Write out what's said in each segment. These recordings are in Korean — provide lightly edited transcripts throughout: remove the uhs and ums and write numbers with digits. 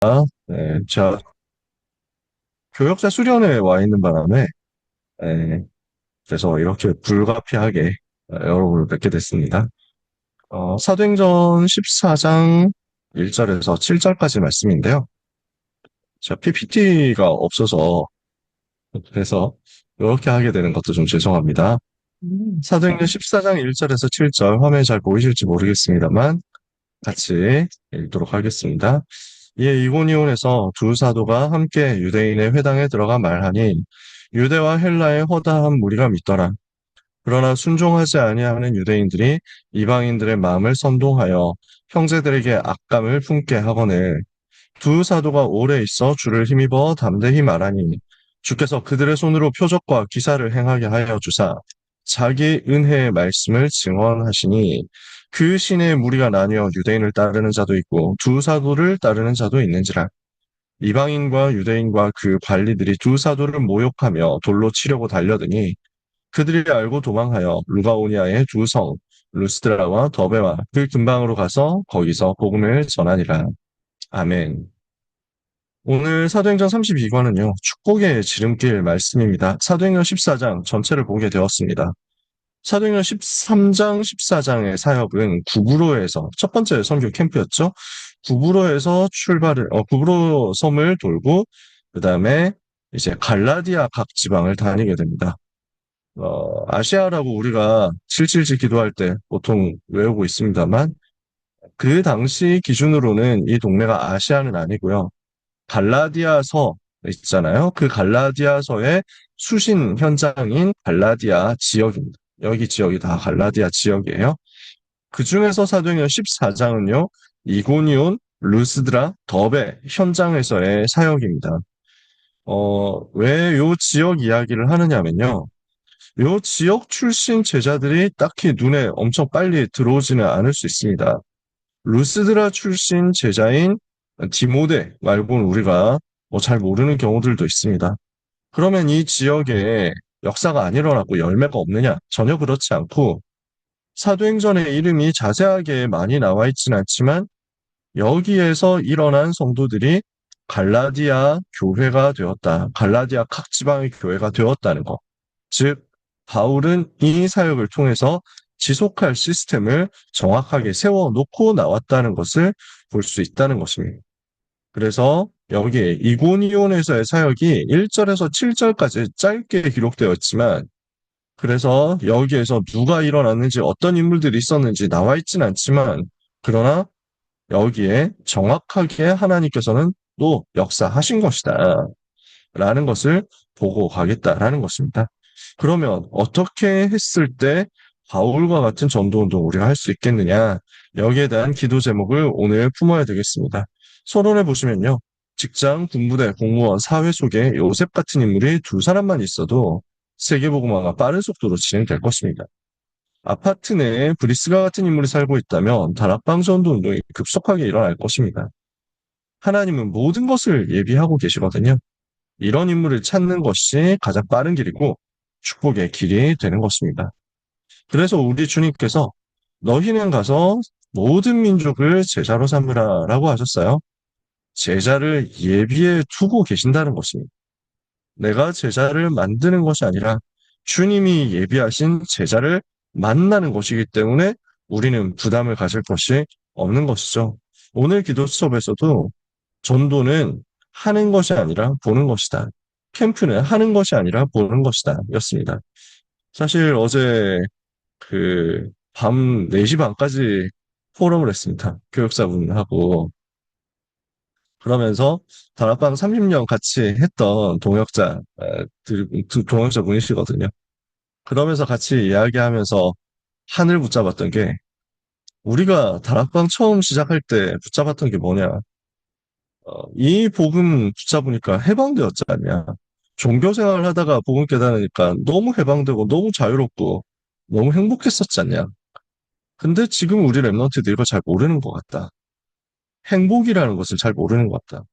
네, 제가 교역자 수련회에 와 있는 바람에, 네, 그래서 이렇게 불가피하게 여러분을 뵙게 됐습니다. 사도행전 14장 1절에서 7절까지 말씀인데요. 제가 PPT가 없어서, 그래서 이렇게 하게 되는 것도 좀 죄송합니다. 사도행전 14장 1절에서 7절 화면이 잘 보이실지 모르겠습니다만, 같이 읽도록 하겠습니다. 이에 이고니온에서 두 사도가 함께 유대인의 회당에 들어가 말하니 유대와 헬라의 허다한 무리가 믿더라. 그러나 순종하지 아니하는 유대인들이 이방인들의 마음을 선동하여 형제들에게 악감을 품게 하거늘 두 사도가 오래 있어 주를 힘입어 담대히 말하니 주께서 그들의 손으로 표적과 기사를 행하게 하여 주사 자기 은혜의 말씀을 증언하시니 그 시내에 무리가 나뉘어 유대인을 따르는 자도 있고 두 사도를 따르는 자도 있는지라 이방인과 유대인과 그 관리들이 두 사도를 모욕하며 돌로 치려고 달려드니 그들이 알고 도망하여 루가오니아의 두 성 루스드라와 더베와 그 근방으로 가서 거기서 복음을 전하니라. 아멘. 오늘 사도행전 32권은요, 축복의 지름길 말씀입니다. 사도행전 14장 전체를 보게 되었습니다. 사도행전 13장, 14장의 사역은 구브로에서, 첫 번째 선교 캠프였죠. 구브로 섬을 돌고, 그 다음에 이제 갈라디아 각 지방을 다니게 됩니다. 아시아라고 우리가 777 기도할 때 보통 외우고 있습니다만, 그 당시 기준으로는 이 동네가 아시아는 아니고요. 갈라디아서 있잖아요. 그 갈라디아서의 수신 현장인 갈라디아 지역입니다. 여기 지역이 다 갈라디아 지역이에요. 그 중에서 사도행전 14장은요, 이고니온, 루스드라, 더베 현장에서의 사역입니다. 왜 요 지역 이야기를 하느냐면요. 요 지역 출신 제자들이 딱히 눈에 엄청 빨리 들어오지는 않을 수 있습니다. 루스드라 출신 제자인 디모데 말고는 우리가 뭐 잘 모르는 경우들도 있습니다. 그러면 이 지역에 역사가 안 일어났고 열매가 없느냐? 전혀 그렇지 않고 사도행전의 이름이 자세하게 많이 나와 있지는 않지만 여기에서 일어난 성도들이 갈라디아 교회가 되었다. 갈라디아 각 지방의 교회가 되었다는 것. 즉, 바울은 이 사역을 통해서 지속할 시스템을 정확하게 세워놓고 나왔다는 것을 볼 수 있다는 것입니다. 그래서 여기 이고니온에서의 사역이 1절에서 7절까지 짧게 기록되어 있지만 그래서 여기에서 누가 일어났는지 어떤 인물들이 있었는지 나와 있진 않지만 그러나 여기에 정확하게 하나님께서는 또 역사하신 것이다 라는 것을 보고 가겠다라는 것입니다. 그러면 어떻게 했을 때 바울과 같은 전도운동을 우리가 할 수 있겠느냐? 여기에 대한 기도 제목을 오늘 품어야 되겠습니다. 서론에 보시면요. 직장, 군부대, 공무원, 사회 속에 요셉 같은 인물이 두 사람만 있어도 세계복음화가 빠른 속도로 진행될 것입니다. 아파트 내에 브리스가 같은 인물이 살고 있다면 다락방 전도 운동이 급속하게 일어날 것입니다. 하나님은 모든 것을 예비하고 계시거든요. 이런 인물을 찾는 것이 가장 빠른 길이고 축복의 길이 되는 것입니다. 그래서 우리 주님께서 너희는 가서 모든 민족을 제자로 삼으라 라고 하셨어요. 제자를 예비해 두고 계신다는 것입니다. 내가 제자를 만드는 것이 아니라 주님이 예비하신 제자를 만나는 것이기 때문에 우리는 부담을 가질 것이 없는 것이죠. 오늘 기도 수업에서도 전도는 하는 것이 아니라 보는 것이다. 캠프는 하는 것이 아니라 보는 것이다. 였습니다. 사실 어제 밤 4시 반까지 포럼을 했습니다. 교육자분하고. 그러면서 다락방 30년 같이 했던 동역자 분이시거든요. 그러면서 같이 이야기하면서 한을 붙잡았던 게 우리가 다락방 처음 시작할 때 붙잡았던 게 뭐냐. 이 복음 붙잡으니까 해방되었지 않냐. 종교 생활을 하다가 복음 깨달으니까 너무 해방되고 너무 자유롭고 너무 행복했었지 않냐. 근데 지금 우리 랩런트들이 이걸 잘 모르는 것 같다. 행복이라는 것을 잘 모르는 것 같다.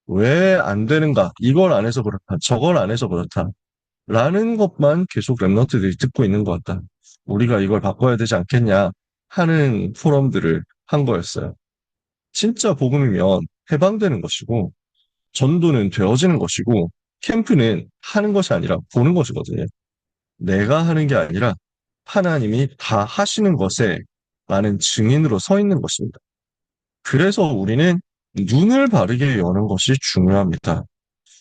왜 안 되는가? 이걸 안 해서 그렇다. 저걸 안 해서 그렇다. 라는 것만 계속 랩런트들이 듣고 있는 것 같다. 우리가 이걸 바꿔야 되지 않겠냐 하는 포럼들을 한 거였어요. 진짜 복음이면 해방되는 것이고, 전도는 되어지는 것이고, 캠프는 하는 것이 아니라 보는 것이거든요. 내가 하는 게 아니라 하나님이 다 하시는 것에 많은 증인으로 서 있는 것입니다. 그래서 우리는 눈을 바르게 여는 것이 중요합니다.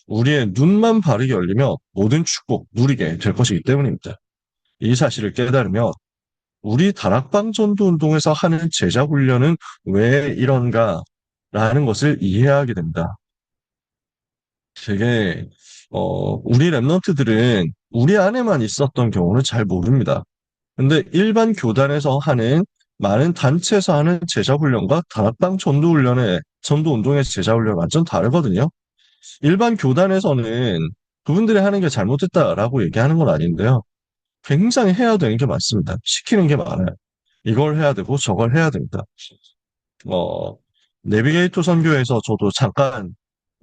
우리의 눈만 바르게 열리면 모든 축복 누리게 될 것이기 때문입니다. 이 사실을 깨달으면 우리 다락방 전도 운동에서 하는 제자 훈련은 왜 이런가라는 것을 이해하게 됩니다. 되게 우리 랩런트들은 우리 안에만 있었던 경우는 잘 모릅니다. 근데 일반 교단에서 하는 많은 단체에서 하는 제자 훈련과 다락방 전도 훈련의 전도 운동의 제자 훈련 완전 다르거든요. 일반 교단에서는 그분들이 하는 게 잘못됐다라고 얘기하는 건 아닌데요. 굉장히 해야 되는 게 많습니다. 시키는 게 많아요. 이걸 해야 되고 저걸 해야 됩니다. 어, 내비게이터 선교에서 저도 잠깐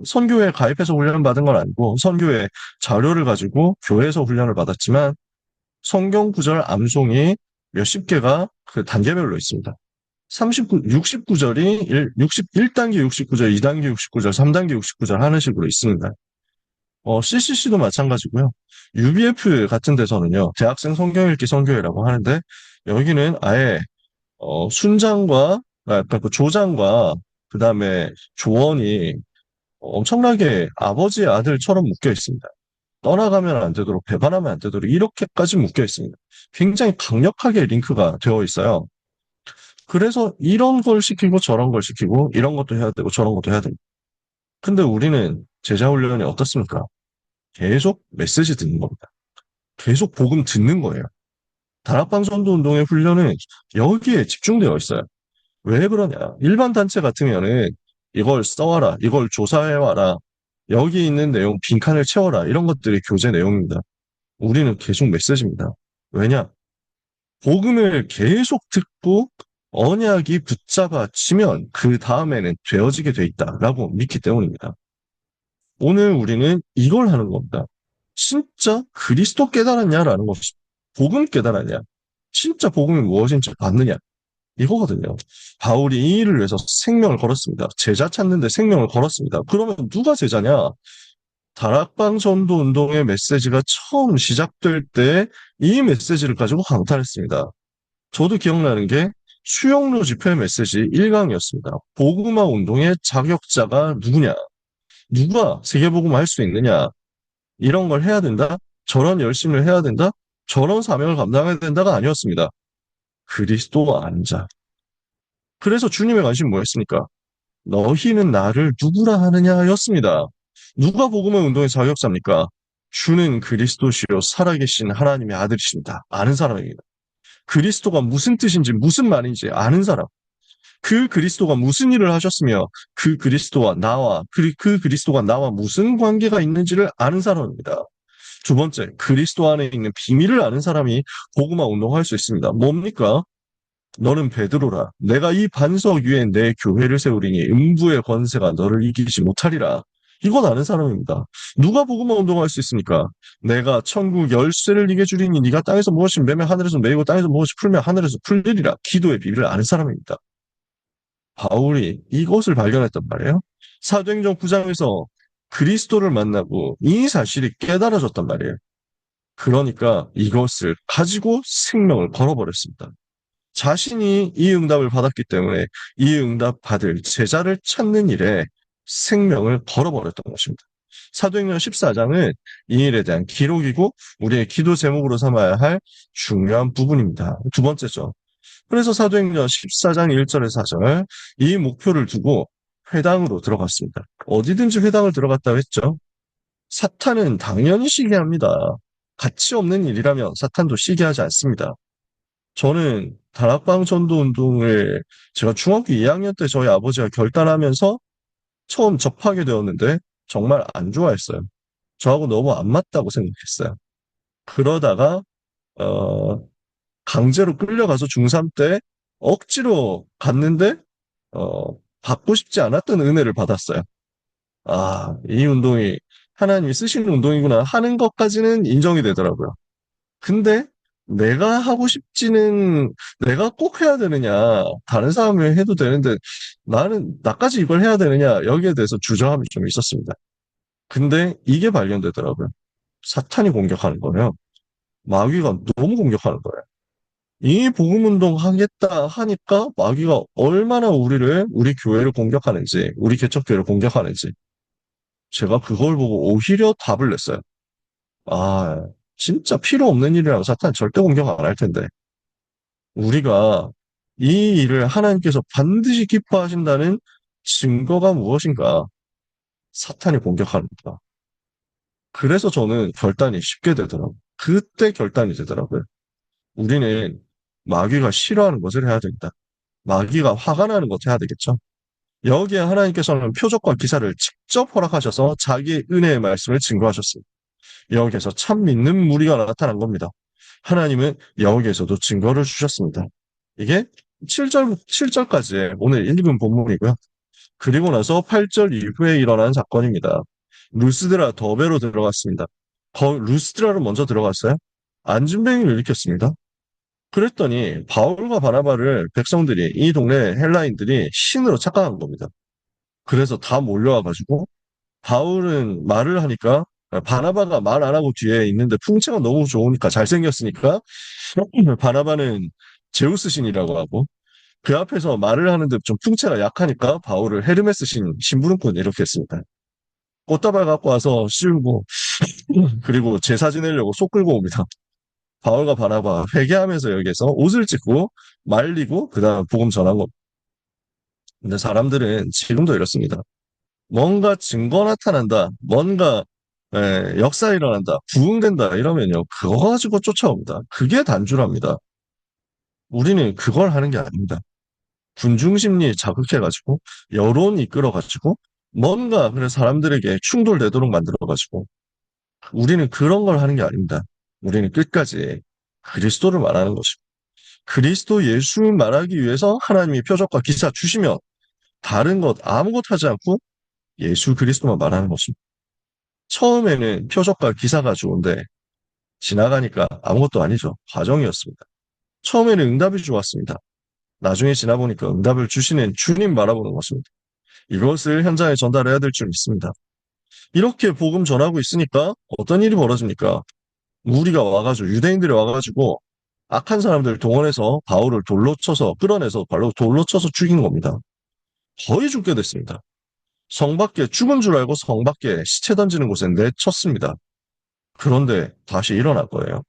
선교회에 가입해서 훈련 받은 건 아니고 선교회 자료를 가지고 교회에서 훈련을 받았지만 성경 구절 암송이 몇십 개가 그 단계별로 있습니다. 69절이 1단계 69절, 2단계 69절, 3단계 69절 하는 식으로 있습니다. CCC도 마찬가지고요. UBF 같은 데서는요, 대학생 성경 읽기 선교회라고 하는데, 여기는 아예, 순장과, 약간 그 조장과, 그 다음에 조언이 엄청나게 아버지의 아들처럼 묶여 있습니다. 떠나가면 안 되도록, 배반하면 안 되도록, 이렇게까지 묶여 있습니다. 굉장히 강력하게 링크가 되어 있어요. 그래서 이런 걸 시키고 저런 걸 시키고, 이런 것도 해야 되고 저런 것도 해야 됩니다. 근데 우리는 제자 훈련이 어떻습니까? 계속 메시지 듣는 겁니다. 계속 복음 듣는 거예요. 다락방 전도 운동의 훈련은 여기에 집중되어 있어요. 왜 그러냐? 일반 단체 같으면은 이걸 써와라, 이걸 조사해와라, 여기 있는 내용 빈칸을 채워라 이런 것들이 교재 내용입니다. 우리는 계속 메시지입니다. 왜냐? 복음을 계속 듣고 언약이 붙잡아지면 그 다음에는 되어지게 돼 있다라고 믿기 때문입니다. 오늘 우리는 이걸 하는 겁니다. 진짜 그리스도 깨달았냐라는 것이 복음 깨달았냐? 진짜 복음이 무엇인지 봤느냐? 이거거든요. 바울이 이 일을 위해서 생명을 걸었습니다. 제자 찾는데 생명을 걸었습니다. 그러면 누가 제자냐? 다락방 전도 운동의 메시지가 처음 시작될 때 이 메시지를 가지고 강탈했습니다. 저도 기억나는 게 수영로 집회 메시지 1강이었습니다. 복음화 운동의 자격자가 누구냐? 누가 세계복음화 할 수 있느냐? 이런 걸 해야 된다? 저런 열심을 해야 된다? 저런 사명을 감당해야 된다가 아니었습니다. 그리스도 아는 자. 그래서 주님의 관심이 뭐였습니까? 너희는 나를 누구라 하느냐였습니다. 누가 복음의 운동의 자격자입니까? 주는 그리스도시요 살아계신 하나님의 아들이십니다. 아는 사람입니다. 그리스도가 무슨 뜻인지 무슨 말인지 아는 사람. 그 그리스도가 무슨 일을 하셨으며 그 그리스도와 나와 그 그리스도가 나와 무슨 관계가 있는지를 아는 사람입니다. 두 번째, 그리스도 안에 있는 비밀을 아는 사람이 복음화 운동할 수 있습니다. 뭡니까? 너는 베드로라. 내가 이 반석 위에 내 교회를 세우리니 음부의 권세가 너를 이기지 못하리라. 이건 아는 사람입니다. 누가 복음화 운동할 수 있습니까? 내가 천국 열쇠를 네게 주리니 네가 땅에서 무엇이 매면 하늘에서 매이고 땅에서 무엇이 풀면 하늘에서 풀리리라. 기도의 비밀을 아는 사람입니다. 바울이 이것을 발견했단 말이에요. 사도행전 9장에서 그리스도를 만나고 이 사실이 깨달아졌단 말이에요. 그러니까 이것을 가지고 생명을 걸어버렸습니다. 자신이 이 응답을 받았기 때문에 이 응답 받을 제자를 찾는 일에 생명을 걸어버렸던 것입니다. 사도행전 14장은 이 일에 대한 기록이고 우리의 기도 제목으로 삼아야 할 중요한 부분입니다. 두 번째죠. 그래서 사도행전 14장 1절에 4절 이 목표를 두고 회당으로 들어갔습니다. 어디든지 회당을 들어갔다고 했죠. 사탄은 당연히 시기합니다. 가치 없는 일이라면 사탄도 시기하지 않습니다. 저는 다락방 전도 운동을 제가 중학교 2학년 때 저희 아버지가 결단하면서 처음 접하게 되었는데 정말 안 좋아했어요. 저하고 너무 안 맞다고 생각했어요. 그러다가 어, 강제로 끌려가서 중3 때 억지로 갔는데 받고 싶지 않았던 은혜를 받았어요. 아, 이 운동이 하나님이 쓰시는 운동이구나 하는 것까지는 인정이 되더라고요. 근데 내가 하고 싶지는 내가 꼭 해야 되느냐, 다른 사람이 해도 되는데 나까지 이걸 해야 되느냐, 여기에 대해서 주저함이 좀 있었습니다. 근데 이게 발견되더라고요. 사탄이 공격하는 거예요. 마귀가 너무 공격하는 거예요. 이 복음운동 하겠다 하니까 마귀가 얼마나 우리 교회를 공격하는지, 우리 개척교회를 공격하는지, 제가 그걸 보고 오히려 답을 냈어요. 아, 진짜 필요 없는 일이라면 사탄 절대 공격 안 할 텐데. 우리가 이 일을 하나님께서 반드시 기뻐하신다는 증거가 무엇인가? 사탄이 공격합니다. 그래서 저는 결단이 쉽게 되더라고요. 그때 결단이 되더라고요. 우리는 마귀가 싫어하는 것을 해야 된다. 마귀가 화가 나는 것을 해야 되겠죠. 여기에 하나님께서는 표적과 기사를 직접 허락하셔서 자기의 은혜의 말씀을 증거하셨습니다. 여기에서 참 믿는 무리가 나타난 겁니다. 하나님은 여기에서도 증거를 주셨습니다. 이게 7절까지 오늘 읽은 본문이고요. 그리고 나서 8절 이후에 일어난 사건입니다. 루스드라 더베로 들어갔습니다. 루스드라로 먼저 들어갔어요. 안진뱅이를 일으켰습니다. 그랬더니 바울과 바나바를 백성들이, 이 동네 헬라인들이 신으로 착각한 겁니다. 그래서 다 몰려와가지고 바울은 말을 하니까, 바나바가 말 안 하고 뒤에 있는데 풍채가 너무 좋으니까, 잘생겼으니까 바나바는 제우스 신이라고 하고, 그 앞에서 말을 하는데 좀 풍채가 약하니까 바울을 헤르메스 신, 심부름꾼 이렇게 했습니다. 꽃다발 갖고 와서 씌우고, 그리고 제사 지내려고 속 끌고 옵니다. 바울과 바나바 회개하면서 여기에서 옷을 찢고 말리고 그다음 복음 전한 겁니다. 근데 사람들은 지금도 이렇습니다. 뭔가 증거 나타난다, 뭔가 역사 일어난다, 부흥된다 이러면요, 그거 가지고 쫓아옵니다. 그게 단주랍니다. 우리는 그걸 하는 게 아닙니다. 군중심리 자극해가지고 여론 이끌어가지고 뭔가 그래 사람들에게 충돌되도록 만들어가지고, 우리는 그런 걸 하는 게 아닙니다. 우리는 끝까지 그리스도를 말하는 것이고, 그리스도 예수 말하기 위해서 하나님이 표적과 기사 주시면 다른 것 아무것 하지 않고 예수 그리스도만 말하는 것입니다. 처음에는 표적과 기사가 좋은데 지나가니까 아무것도 아니죠. 과정이었습니다. 처음에는 응답이 좋았습니다. 나중에 지나보니까 응답을 주시는 주님 바라보는 것입니다. 이것을 현장에 전달해야 될 줄 믿습니다. 이렇게 복음 전하고 있으니까 어떤 일이 벌어집니까? 무리가 와가지고, 유대인들이 와가지고 악한 사람들 동원해서 바울을 돌로 쳐서, 끌어내서 발로 돌로 쳐서 죽인 겁니다. 거의 죽게 됐습니다. 성 밖에, 죽은 줄 알고 성 밖에 시체 던지는 곳에 내쳤습니다. 그런데 다시 일어날 거예요.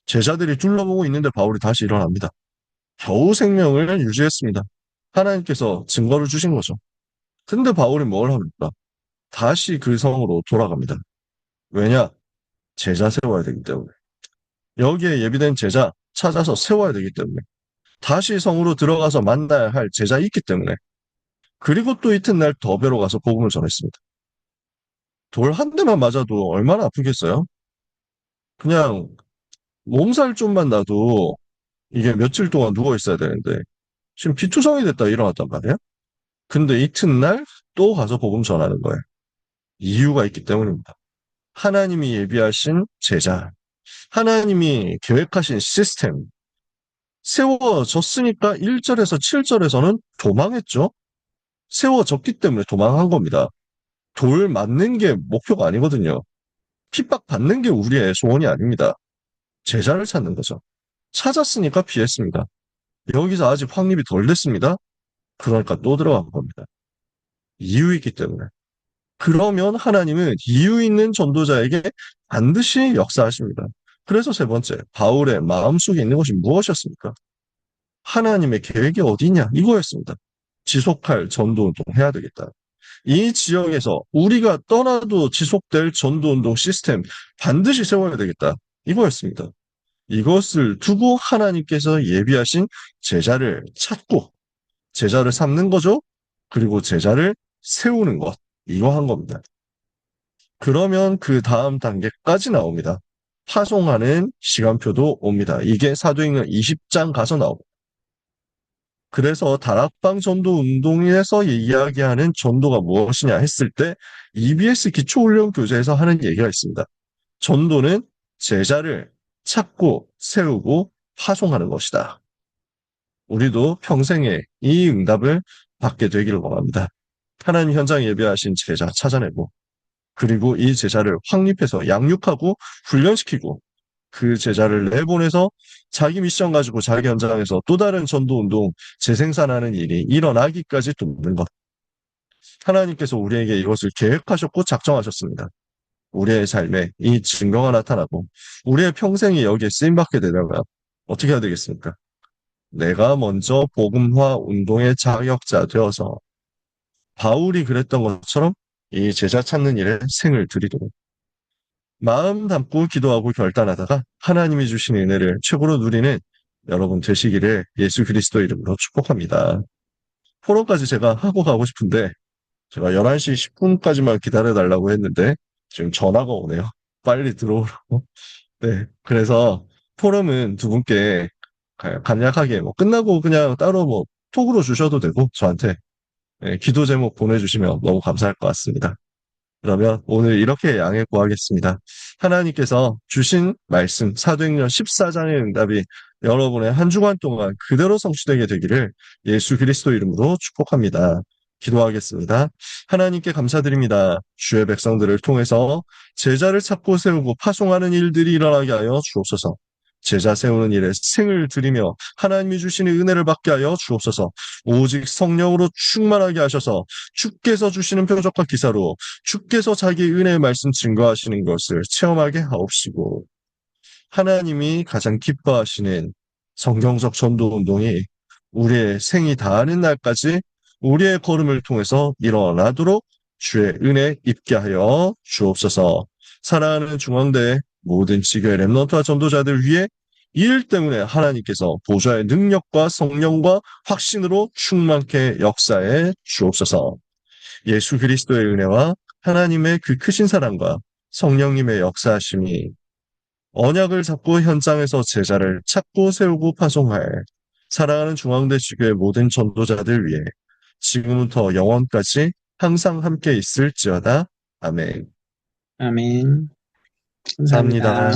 제자들이 둘러보고 있는데 바울이 다시 일어납니다. 겨우 생명을 유지했습니다. 하나님께서 증거를 주신 거죠. 근데 바울이 뭘 합니까? 다시 그 성으로 돌아갑니다. 왜냐? 제자 세워야 되기 때문에. 여기에 예비된 제자 찾아서 세워야 되기 때문에. 다시 성으로 들어가서 만나야 할 제자 있기 때문에. 그리고 또 이튿날 더베로 가서 복음을 전했습니다. 돌 한 대만 맞아도 얼마나 아프겠어요? 그냥 몸살 좀만 나도 이게 며칠 동안 누워 있어야 되는데 지금 피투성이 됐다 일어났단 말이에요. 근데 이튿날 또 가서 복음 전하는 거예요. 이유가 있기 때문입니다. 하나님이 예비하신 제자, 하나님이 계획하신 시스템, 세워졌으니까 1절에서 7절에서는 도망했죠. 세워졌기 때문에 도망한 겁니다. 돌 맞는 게 목표가 아니거든요. 핍박받는 게 우리의 소원이 아닙니다. 제자를 찾는 거죠. 찾았으니까 피했습니다. 여기서 아직 확립이 덜 됐습니다. 그러니까 또 들어간 겁니다. 이유 있기 때문에. 그러면 하나님은 이유 있는 전도자에게 반드시 역사하십니다. 그래서 세 번째, 바울의 마음속에 있는 것이 무엇이었습니까? 하나님의 계획이 어디냐? 이거였습니다. 지속할 전도운동 해야 되겠다. 이 지역에서 우리가 떠나도 지속될 전도운동 시스템 반드시 세워야 되겠다. 이거였습니다. 이것을 두고 하나님께서 예비하신 제자를 찾고 제자를 삼는 거죠. 그리고 제자를 세우는 것. 이거 한 겁니다. 그러면 그 다음 단계까지 나옵니다. 파송하는 시간표도 옵니다. 이게 사도행전 20장 가서 나옵니다. 그래서 다락방 전도 운동에서 이야기하는 전도가 무엇이냐 했을 때 EBS 기초훈련 교재에서 하는 얘기가 있습니다. 전도는 제자를 찾고 세우고 파송하는 것이다. 우리도 평생에 이 응답을 받게 되기를 원합니다. 하나님 현장 예배하신 제자 찾아내고 그리고 이 제자를 확립해서 양육하고 훈련시키고 그 제자를 내보내서 자기 미션 가지고 자기 현장에서 또 다른 전도 운동 재생산하는 일이 일어나기까지 돕는 것. 하나님께서 우리에게 이것을 계획하셨고 작정하셨습니다. 우리의 삶에 이 증거가 나타나고 우리의 평생이 여기에 쓰임받게 되려면 어떻게 해야 되겠습니까? 내가 먼저 복음화 운동의 자격자 되어서 바울이 그랬던 것처럼 이 제자 찾는 일에 생을 들이도록 마음 담고 기도하고 결단하다가 하나님이 주신 은혜를 최고로 누리는 여러분 되시기를 예수 그리스도 이름으로 축복합니다. 포럼까지 제가 하고 가고 싶은데 제가 11시 10분까지만 기다려달라고 했는데 지금 전화가 오네요. 빨리 들어오라고. 네. 그래서 포럼은 두 분께 간략하게 뭐 끝나고 그냥 따로 뭐 톡으로 주셔도 되고 저한테 기도 제목 보내주시면 너무 감사할 것 같습니다. 그러면 오늘 이렇게 양해 구하겠습니다. 하나님께서 주신 말씀 사도행전 14장의 응답이 여러분의 한 주간 동안 그대로 성취되게 되기를 예수 그리스도 이름으로 축복합니다. 기도하겠습니다. 하나님께 감사드립니다. 주의 백성들을 통해서 제자를 찾고 세우고 파송하는 일들이 일어나게 하여 주옵소서. 제자 세우는 일에 생을 들이며 하나님이 주시는 은혜를 받게 하여 주옵소서. 오직 성령으로 충만하게 하셔서 주께서 주시는 표적과 기사로 주께서 자기 은혜의 말씀 증거하시는 것을 체험하게 하옵시고 하나님이 가장 기뻐하시는 성경적 전도 운동이 우리의 생이 다하는 날까지 우리의 걸음을 통해서 일어나도록 주의 은혜 입게 하여 주옵소서. 사랑하는 중앙대 모든 지교의 렘넌트와 전도자들 위해 이 일 때문에 하나님께서 보좌의 능력과 성령과 확신으로 충만케 역사해 주옵소서. 예수 그리스도의 은혜와 하나님의 그 크신 사랑과 성령님의 역사하심이 언약을 잡고 현장에서 제자를 찾고 세우고 파송할 사랑하는 중앙대 지교의 모든 전도자들 위해 지금부터 영원까지 항상 함께 있을지어다. 아멘. 아멘. 감사합니다. 감사합니다.